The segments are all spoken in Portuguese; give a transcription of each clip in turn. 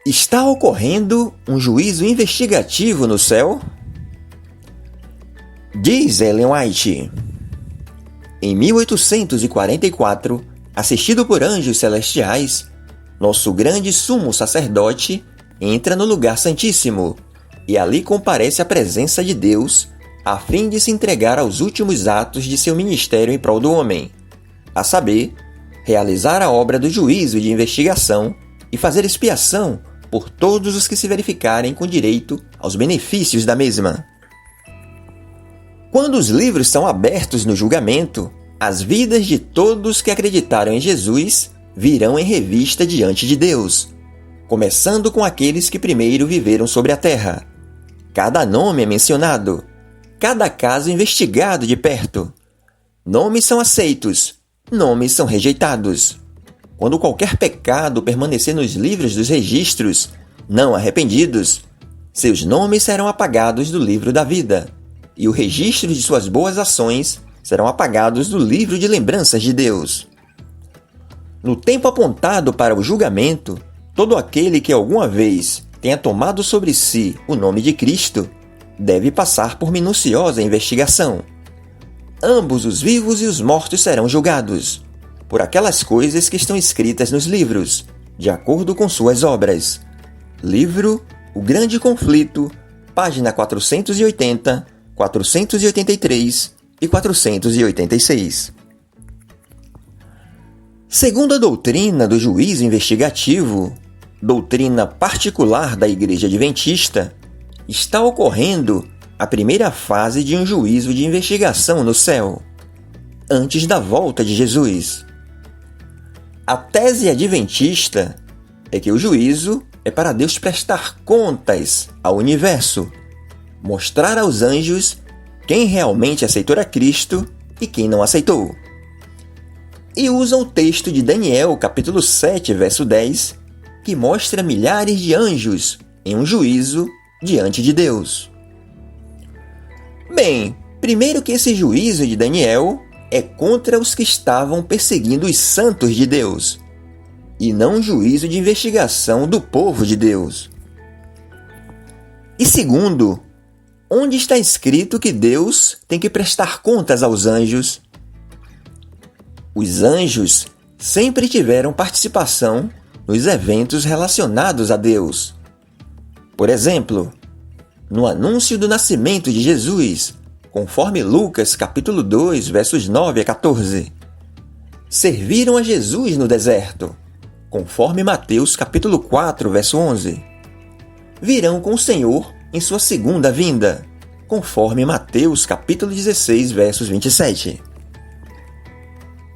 Está ocorrendo um juízo investigativo no céu? Diz Ellen White. Em 1844, assistido por anjos celestiais, nosso grande sumo sacerdote entra no lugar santíssimo e ali comparece à presença de Deus a fim de se entregar aos últimos atos de seu ministério em prol do homem, a saber, realizar a obra do juízo e de investigação e fazer expiação por todos os que se verificarem com direito aos benefícios da mesma. Quando os livros são abertos no julgamento, as vidas de todos que acreditaram em Jesus virão em revista diante de Deus, começando com aqueles que primeiro viveram sobre a terra. Cada nome é mencionado, cada caso investigado de perto. Nomes são aceitos, nomes são rejeitados. Quando qualquer pecado permanecer nos livros dos registros, não arrependidos, seus nomes serão apagados do livro da vida, e o registro de suas boas ações serão apagados do livro de lembranças de Deus. No tempo apontado para o julgamento, todo aquele que alguma vez tenha tomado sobre si o nome de Cristo deve passar por minuciosa investigação. Ambos os vivos e os mortos serão julgados por aquelas coisas que estão escritas nos livros, de acordo com suas obras. Livro O Grande Conflito, página 480, 483 e 486. Segundo a doutrina do juízo investigativo, doutrina particular da Igreja Adventista, está ocorrendo a primeira fase de um juízo de investigação no céu, antes da volta de Jesus. A tese adventista é que o juízo é para Deus prestar contas ao universo, mostrar aos anjos quem realmente aceitou a Cristo e quem não aceitou. E usam o texto de Daniel, capítulo 7, verso 10, que mostra milhares de anjos em um juízo diante de Deus. Bem, primeiro que esse juízo de Daniel é contra os que estavam perseguindo os santos de Deus, e não um juízo de investigação do povo de Deus. E segundo, onde está escrito que Deus tem que prestar contas aos anjos? Os anjos sempre tiveram participação nos eventos relacionados a Deus. Por exemplo, no anúncio do nascimento de Jesus, conforme Lucas capítulo 2, versos 9 a 14. Serviram a Jesus no deserto, conforme Mateus capítulo 4, verso 11. Virão com o Senhor em sua segunda vinda, conforme Mateus capítulo 16, versos 27.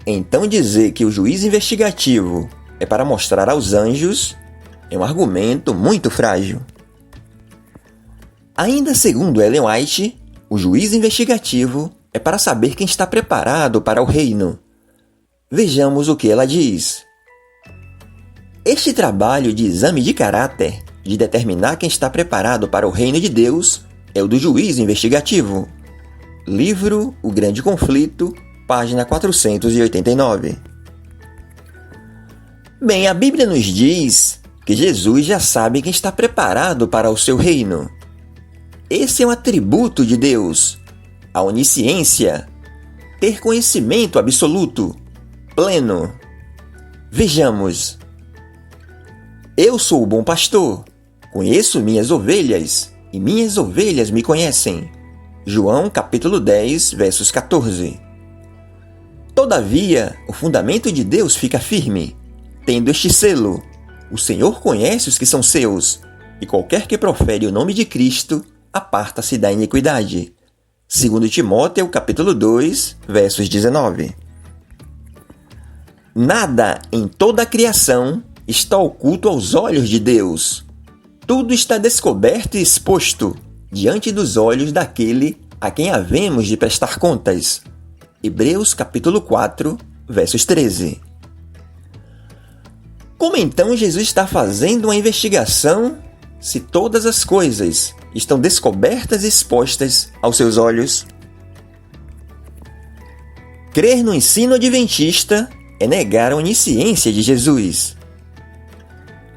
Então dizer que o juízo investigativo é para mostrar aos anjos é um argumento muito frágil. Ainda segundo Ellen White, o juízo investigativo é para saber quem está preparado para o reino. Vejamos o que ela diz. Este trabalho de exame de caráter, de determinar quem está preparado para o reino de Deus, é o do juízo investigativo. Livro O Grande Conflito, página 489. Bem, a Bíblia nos diz que Jesus já sabe quem está preparado para o seu reino. Esse é um atributo de Deus, a onisciência, ter conhecimento absoluto, pleno. Vejamos. Eu sou o bom pastor, conheço minhas ovelhas, e minhas ovelhas me conhecem. João capítulo 10, versos 14. Todavia, o fundamento de Deus fica firme, tendo este selo: o Senhor conhece os que são seus, e qualquer que profere o nome de Cristo, aparta-se da iniquidade. 2 Timóteo, capítulo 2, versos 19. Nada em toda a criação está oculto aos olhos de Deus. Tudo está descoberto e exposto diante dos olhos daquele a quem havemos de prestar contas. Hebreus, capítulo 4, versos 13. Como então Jesus está fazendo uma investigação se todas as coisas estão descobertas e expostas aos seus olhos? Crer no ensino adventista é negar a onisciência de Jesus.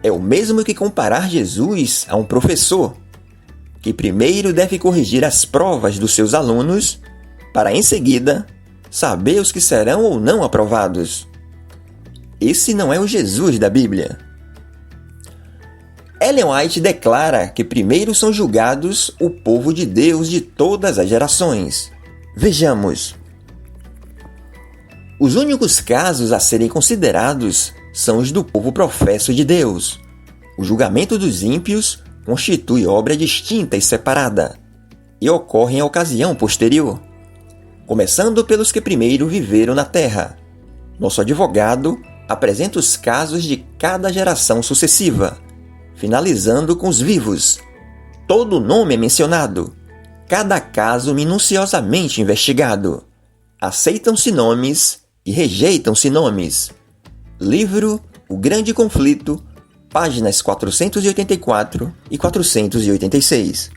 é o mesmo que comparar Jesus a um professor, que primeiro deve corrigir as provas dos seus alunos, para em seguida saber os que serão ou não aprovados. Esse não é o Jesus da Bíblia. Ellen White declara que primeiro são julgados o povo de Deus de todas as gerações. Vejamos. Os únicos casos a serem considerados são os do povo professo de Deus. O julgamento dos ímpios constitui obra distinta e separada, e ocorre em ocasião posterior, começando pelos que primeiro viveram na terra. Nosso advogado apresenta os casos de cada geração sucessiva, finalizando com os vivos. Todo nome é mencionado, cada caso minuciosamente investigado. Aceitam-se nomes e rejeitam-se nomes. Livro O Grande Conflito, páginas 484 e 486.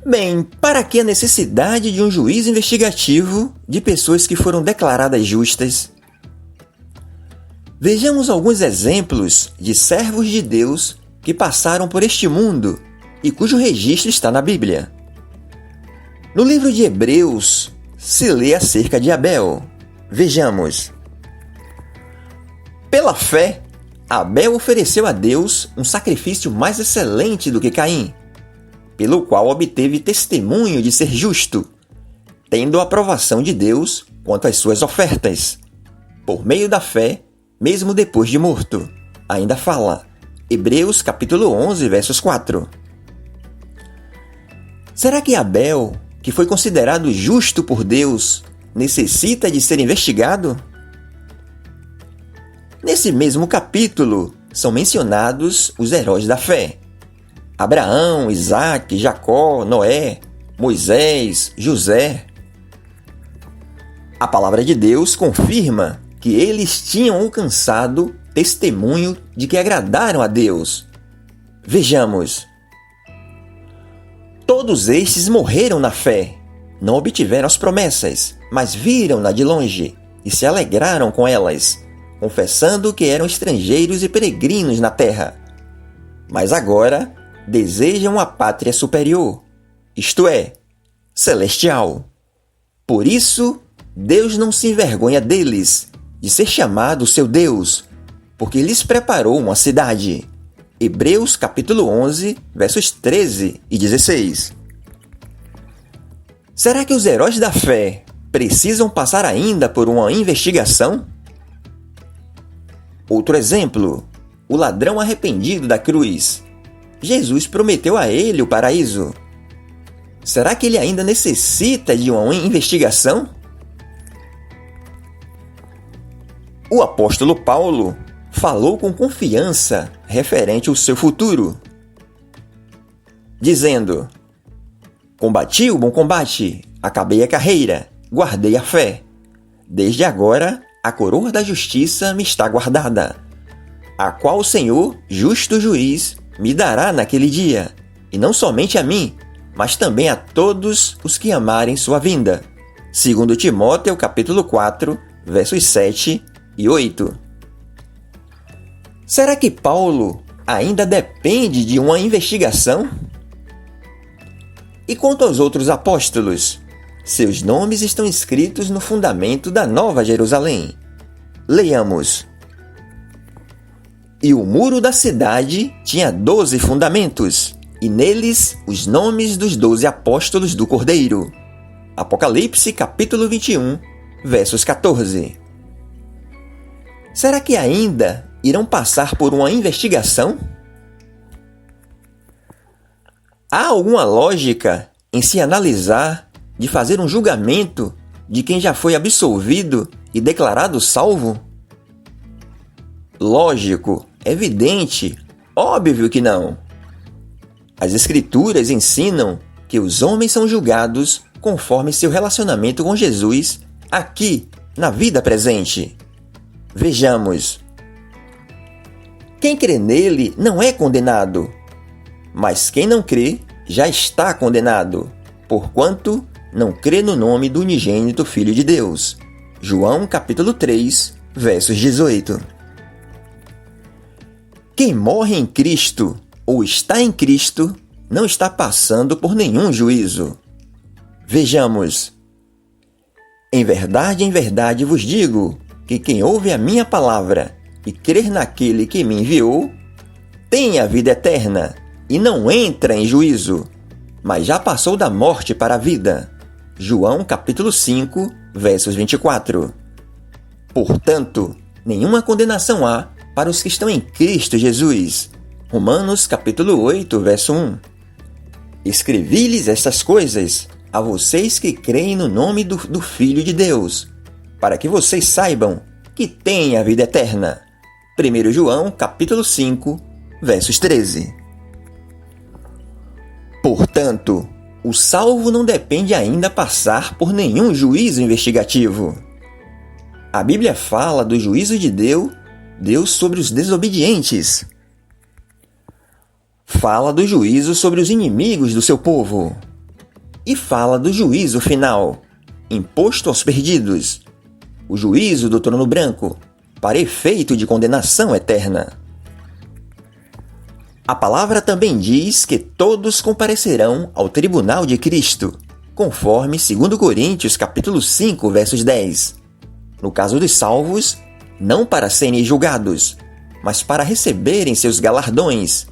Bem, para que a necessidade de um juízo investigativo de pessoas que foram declaradas justas? Vejamos alguns exemplos de servos de Deus que passaram por este mundo e cujo registro está na Bíblia. No livro de Hebreus, se lê acerca de Abel. Vejamos. Pela fé, Abel ofereceu a Deus um sacrifício mais excelente do que Caim, pelo qual obteve testemunho de ser justo, tendo a aprovação de Deus quanto às suas ofertas. Por meio da fé, mesmo depois de morto. Ainda fala. Hebreus capítulo 11, versos 4. Será que Abel, que foi considerado justo por Deus, necessita de ser investigado? Nesse mesmo capítulo, são mencionados os heróis da fé. Abraão, Isaque, Jacó, Noé, Moisés, José. A palavra de Deus confirma que eles tinham alcançado testemunho de que agradaram a Deus. Vejamos. Todos estes morreram na fé, não obtiveram as promessas, mas viram-na de longe e se alegraram com elas, confessando que eram estrangeiros e peregrinos na terra. Mas agora desejam a pátria superior, isto é, celestial. Por isso, Deus não se envergonha deles, de ser chamado seu Deus, porque lhes preparou uma cidade. Hebreus capítulo 11, versos 13 e 16. Será que os heróis da fé precisam passar ainda por uma investigação? Outro exemplo, o ladrão arrependido da cruz. Jesus prometeu a ele o paraíso. Será que ele ainda necessita de uma investigação? O apóstolo Paulo falou com confiança referente ao seu futuro, dizendo: combati o bom combate, acabei a carreira, guardei a fé. Desde agora, a coroa da justiça me está guardada, a qual o Senhor, justo juiz, me dará naquele dia, e não somente a mim, mas também a todos os que amarem sua vinda. 2 Timóteo capítulo 4, versos 7 e 8. Será que Paulo ainda depende de uma investigação? E quanto aos outros apóstolos? Seus nomes estão escritos no fundamento da Nova Jerusalém. Leiamos. E o muro da cidade tinha 12 fundamentos, e neles os nomes dos 12 apóstolos do Cordeiro. Apocalipse capítulo 21, versos 14. Será que ainda irão passar por uma investigação? Há alguma lógica em se analisar de fazer um julgamento de quem já foi absolvido e declarado salvo? Lógico, evidente, óbvio que não. As Escrituras ensinam que os homens são julgados conforme seu relacionamento com Jesus aqui, na vida presente. Vejamos. Quem crê nele não é condenado, mas quem não crê já está condenado, porquanto não crê no nome do unigênito Filho de Deus. João capítulo 3, versos 18. Quem morre em Cristo ou está em Cristo não está passando por nenhum juízo. Vejamos. Em verdade vos digo que quem ouve a minha palavra e crer naquele que me enviou, tem a vida eterna e não entra em juízo, mas já passou da morte para a vida. João capítulo 5, versos 24. Portanto, nenhuma condenação há para os que estão em Cristo Jesus. Romanos capítulo 8, verso 1. Escrevi-lhes estas coisas a vocês que creem no nome do Filho de Deus, para que vocês saibam que têm a vida eterna. 1 João capítulo 5, versos 13. Portanto, o salvo não depende ainda passar por nenhum juízo investigativo. A Bíblia fala do juízo de Deus sobre os desobedientes. Fala do juízo sobre os inimigos do seu povo. E fala do juízo final, imposto aos perdidos. O juízo do trono branco, para efeito de condenação eterna. A palavra também diz que todos comparecerão ao tribunal de Cristo, conforme 2 Coríntios capítulo 5, versos 10. No caso dos salvos, não para serem julgados, mas para receberem seus galardões,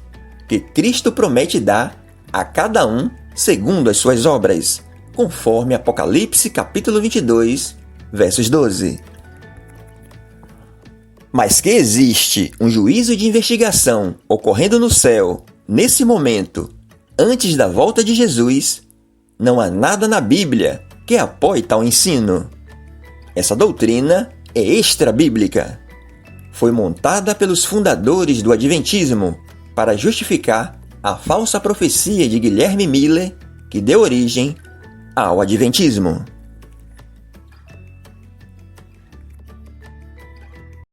que Cristo promete dar a cada um segundo as suas obras, conforme Apocalipse capítulo 22, versos 12. Mas que existe um juízo de investigação ocorrendo no céu, nesse momento, antes da volta de Jesus, não há nada na Bíblia que apoie tal ensino. Essa doutrina é extra-bíblica. Foi montada pelos fundadores do Adventismo para justificar a falsa profecia de Guilherme Miller, que deu origem ao Adventismo.